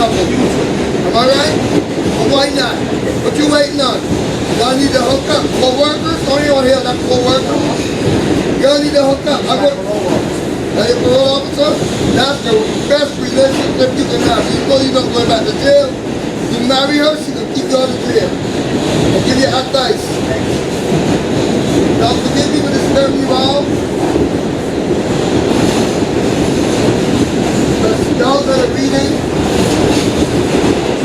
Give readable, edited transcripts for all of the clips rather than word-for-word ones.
couple. Am I right? Well, why not? What you waiting on? Y'all need to hook up. Co-workers? Don't you want to hear that co-worker? Y'all need to hook up. I work. Now your parole officer? That's the best relationship you can have. You know you're not going back to jail. You marry her, she can keep you out of jail. I'll give you advice. Now forgive me for disturbing you all. But y'all that are reading,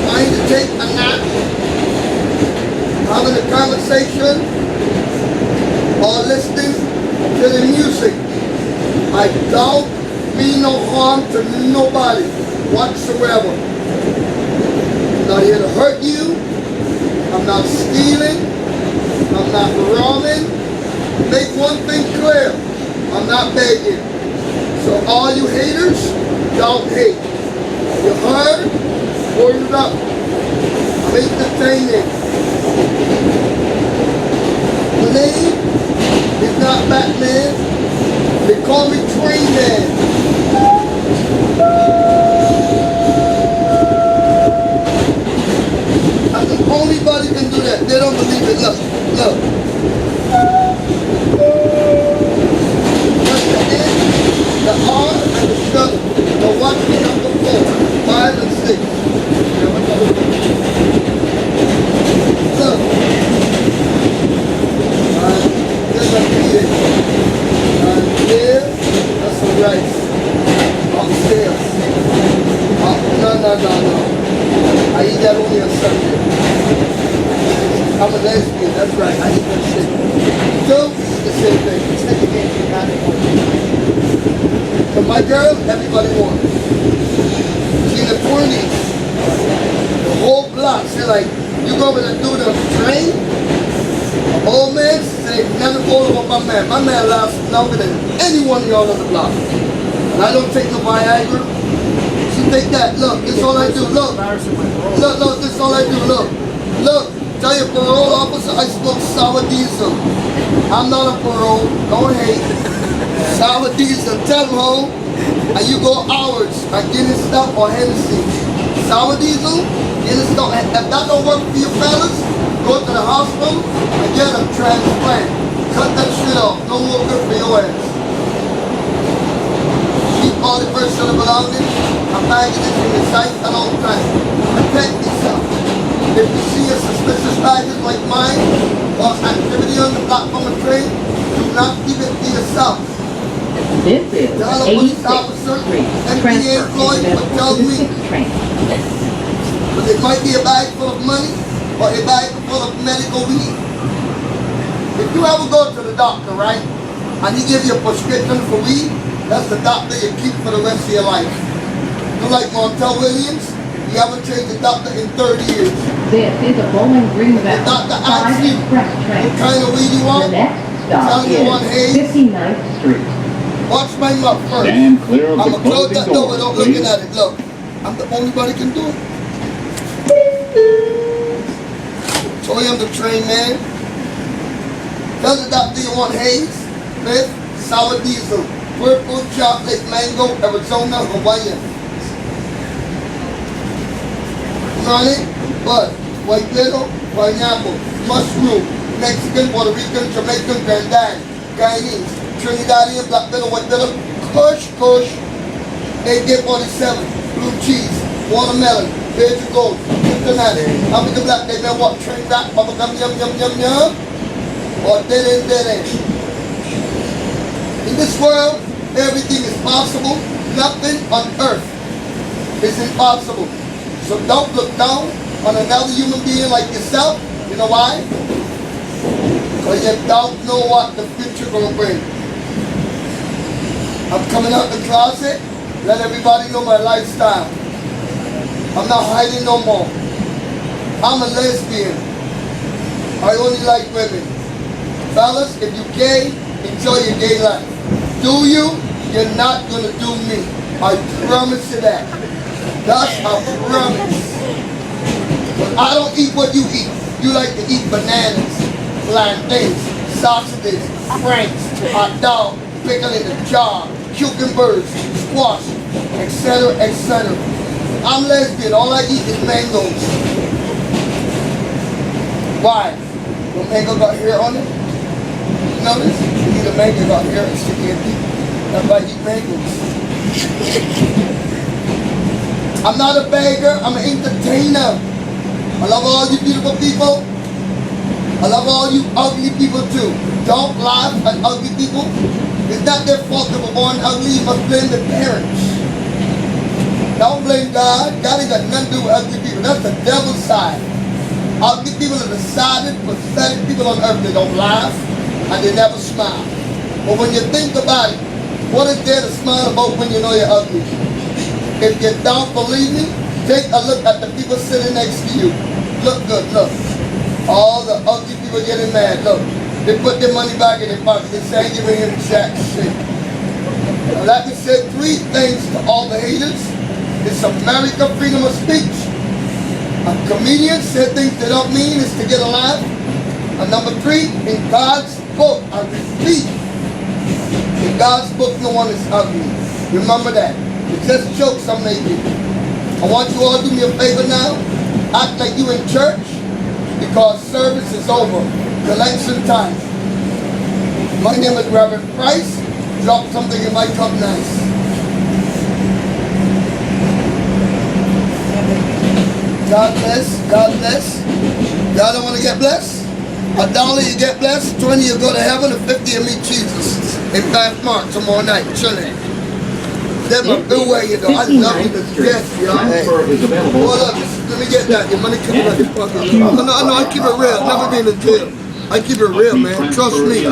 trying to take a nap, having a conversation, or listening to the music, I don't mean no harm to nobody whatsoever. I'm not here to hurt you. I'm not stealing. I'm not robbing. Make one thing clear. I'm not begging. So all you haters, don't hate. You heard? Word it up. I'm entertaining. The name is not Batman. They call me Train Man. And the only body can do that. They don't believe it. Look, look. That's the N, the R, and the struggle. Now watch me number 4, 5, and 6. Look. There's a meeting. And here, that's some rice. Upstairs. No. I eat that only on Sunday. I'm a lesbian, that's right. I eat that shit. So, it's the same thing. It's like a game you got it. But my girl, everybody wants. She in the 20s. The whole block. She's like, you go over there do the train? An old man say, never go over my man. My man lasts longer than any one of y'all on the block. And I don't take no Viagra. She take that. Look, this is all I do. Look, this is all I do. Look. Tell your parole officer I smoke sour diesel. I'm not a parole. Don't hate. Sour diesel. Tell them home. And you go hours at Guinness stuff or Hennessy. Sour diesel, Guinness stuff. If that don't work for you fellas, go to the hospital and get a transplant. Cut that shit off. No more good for your ass. Keep all the personal belongings. I'm bagging this in the sight at all times. Protect yourself. If you see a suspicious baggage like mine or activity on the platform of train, do not keep it to yourself. This is 86th Street. Transfer to the 6th train. But it might be a bag full of money or a bag full of medical weed. If you ever go to the doctor, right, and he gives you a prescription for weed, that's the doctor you keep for the rest of your life. You like Montel Williams? You haven't changed the doctor in 30 years. This is a Bowling Green Valley The doctor asks you express train. what kind of weed you want. The next stop is 59th Street. Watch my mouth first. Stand clear of I'm the going to close that closing door doors, without please. looking at it. Look, I'm the only body can do it. Told you I'm the train man. Tell the doctor you want haze, fifth, sour diesel, purple, chocolate, mango, Arizona, Hawaiian. Sonic, bud, white widow, pineapple, mushroom, Mexican, Puerto Rican, Jamaican, Granddad, Guyanese, Trinidadian, black widow, white widow, kush, AK-47, blue cheese, watermelon, beige gold, Cincinnati, African black, they know what, train rat, bubblegum, yum, or dead. In this world, everything is possible. Nothing on earth is impossible. So don't look down on another human being like yourself. You know why? Because you don't know what the future gonna bring. I'm coming out the closet, let everybody know my lifestyle. I'm not hiding no more. I'm a lesbian. I only like women. Fellas, if you're gay, enjoy your gay life. Do you? You're not gonna do me. I promise you that. That's a promise. But I don't eat what you eat. You like to eat bananas, plantains, sausages, franks, hot dog, pickle in the jar, cucumbers, squash, etc., etc. I'm lesbian. All I eat is mangoes. Why? The mango got hair on it. You notice? You eat a mango got hair and sticky and deep. That's why I eat mangoes. I'm not a beggar. I'm an entertainer. I love all you beautiful people. I love all you ugly people too. Don't laugh at ugly people. It's not their fault they were born ugly. You must blame the parents. Don't blame God. God ain't got nothing to do with ugly people. That's the devil's side. Ugly people are the sided, pathetic people on earth. They don't laugh and they never smile. But when you think about it, what is there to smile about when you know you're ugly? If you don't believe me, take a look at the people sitting next to you. Look good, look. All the ugly people getting mad, look. They put their money back in their pocket. They say, give him jack shit. Now, let me say 3 things to all the haters. It's America, freedom of speech. A comedian said things they don't mean is to get a laugh. And number 3, in God's book, I repeat, in God's book, no one is ugly. Remember that. It's just jokes I'm making. I want you all to do me a favor now. Act like you in church because service is over. Collection time. My name is Reverend Price. Drop something in my cup nice. God bless. God bless. Y'all don't want to get blessed? $1 you get blessed, 20 you go to heaven, and 50 you meet Jesus in Bath Mark tomorrow night. Chilling. That's my good way, you know. I love you to death, y'all. Hey. Hold up, let me get that. Your money coming out your pocket. I know, I keep it real. Never been in jail. I keep it real, man. Trust me.